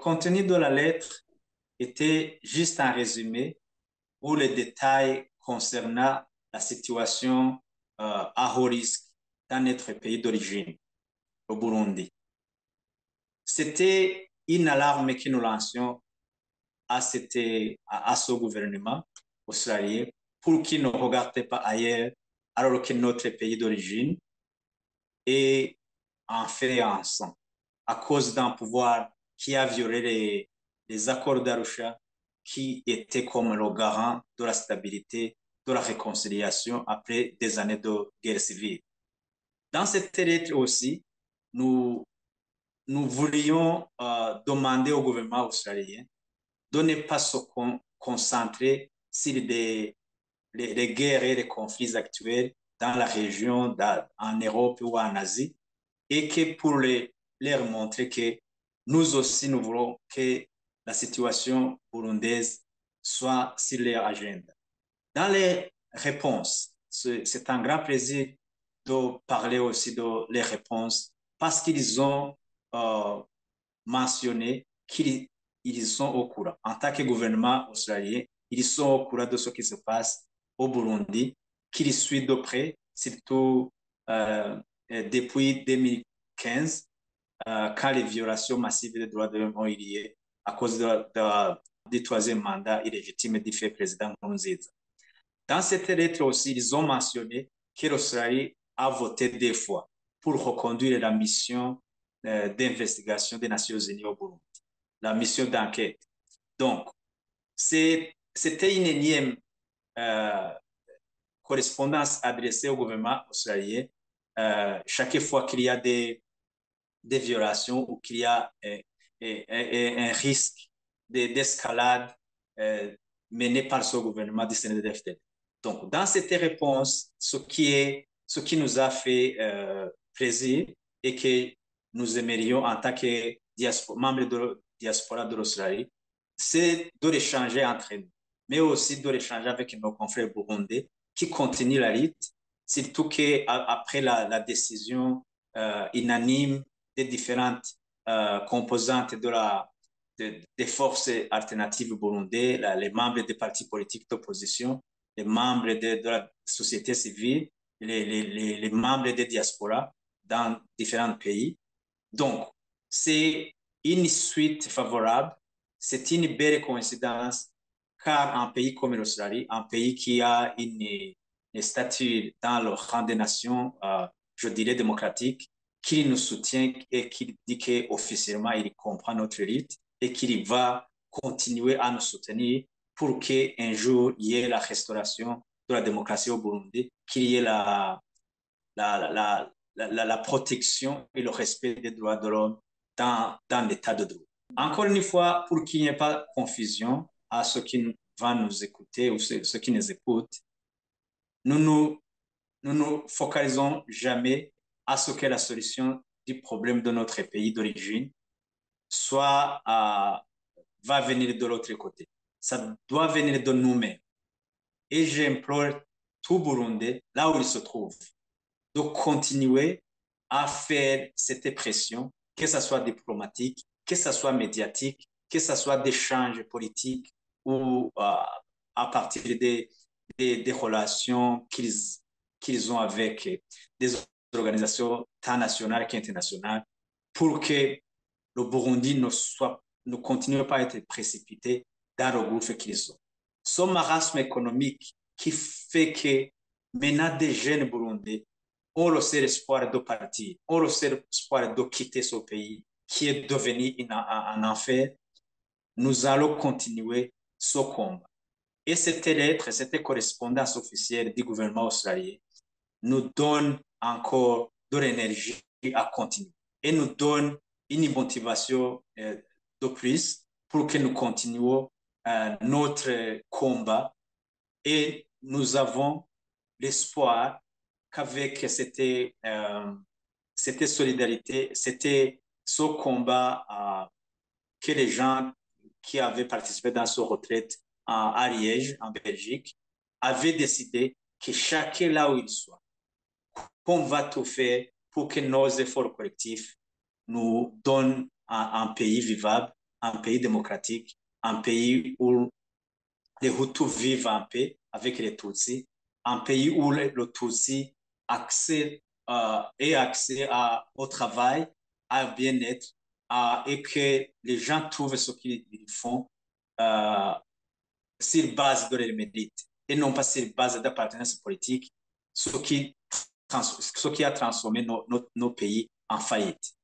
contenu de la lettre était juste un résumé où les détails concernant la situation à haut risque dans notre pays d'origine, au Burundi. C'était une alarme que nous lancions à ce gouvernement australien pour qu'il ne regarde pas ailleurs alors que notre pays d'origine est en fait ensemble à cause d'un pouvoir qui a violé les accords d'Arusha qui étaient comme le garant de la stabilité, de la réconciliation après des années de guerre civile. Dans cette lettre aussi, nous, nous voulions demander au gouvernement australien de ne pas se concentrer sur les guerres et les conflits actuels dans la région, en Europe ou en Asie, et que pour leur montrer que nous aussi, nous voulons que la situation burundaise soit sur leur agenda. Dans les réponses, c'est un grand plaisir de parler aussi de les réponses parce qu'ils ont mentionné qu'ils sont au courant. En tant que gouvernement australien, ils sont au courant de ce qui se passe au Burundi, qu'ils suivent de près, surtout depuis 2015, quand les violations massives des droits de l'homme ont eu lieu à cause du troisième mandat illégitime du fait président Nkurunziza. Dans cette lettre aussi, ils ont mentionné que l'Australie a voté 2 fois pour reconduire la mission d'investigation des Nations Unies au Burundi, la mission d'enquête. Donc, c'était une énième euh, correspondance adressée au gouvernement australien chaque fois qu'il y a des violations ou qu'il y a un risque d'escalade mené par ce gouvernement du CNDD-FDD. Donc, dans cette réponse, ce qui nous a fait plaisir et que nous aimerions en tant que membres de la diaspora de l'Australie, c'est de l'échanger entre nous, mais aussi de l'échanger avec nos confrères burundais qui continuent la lutte, surtout qu'après la décision unanime des différentes composantes des forces alternatives burundaises, les membres des partis politiques d'opposition, les membres de la société civile, les membres des diasporas dans différents pays. Donc, c'est une suite favorable, c'est une belle coïncidence, car un pays comme l'Australie, un pays qui a une statut dans le rang des nations, je dirais démocratique, qui nous soutient et qui dit qu'officiellement il comprend notre lutte et qu'il va continuer à nous soutenir pour qu'un jour il y ait la restauration de la démocratie au Burundi, qu'il y ait la protection et le respect des droits de l'homme dans l'état de droit. Encore une fois, pour qu'il n'y ait pas de confusion à ceux qui vont nous écouter ou ceux qui nous écoutent, nous nous focalisons jamais à ce que la solution du problème de notre pays d'origine soit va venir de l'autre côté. Ça doit venir de nous-mêmes. Et j'implore tout Burundais, là où il se trouve, de continuer à faire cette pression, que ce soit diplomatique, que ce soit médiatique, que ce soit d'échanges politiques ou à partir des relations qu'ils ont avec des organisations tant nationales qu'internationales pour que le Burundi ne continue pas à être précipité dans le gouffre qu'ils sont. Ce marasme économique qui fait que maintenant des jeunes Burundais ont le seul espoir de partir, ont le seul espoir de quitter ce pays qui est devenu un enfer, nous allons continuer ce combat. Et cette lettre, cette correspondance officielle du gouvernement australien nous donne encore de l'énergie à continuer et nous donne une motivation de plus pour que nous continuions notre combat et nous avons l'espoir qu'avec cette solidarité, c'était ce combat que les gens qui avaient participé dans ce retraite à Liège, en Belgique, avaient décidé que chacun là où il soit, qu'on va tout faire pour que nos efforts collectifs nous donnent un pays vivable un pays démocratique, un pays où les Hutus vivent en paix avec les Tutsis, un pays où le Tutsi ait accès au travail, à bien-être, et que les gens trouvent ce qu'ils font euh, sur base de leur mérite et non pas sur base d'appartenance politique, ce qui a transformé nos pays en faillite.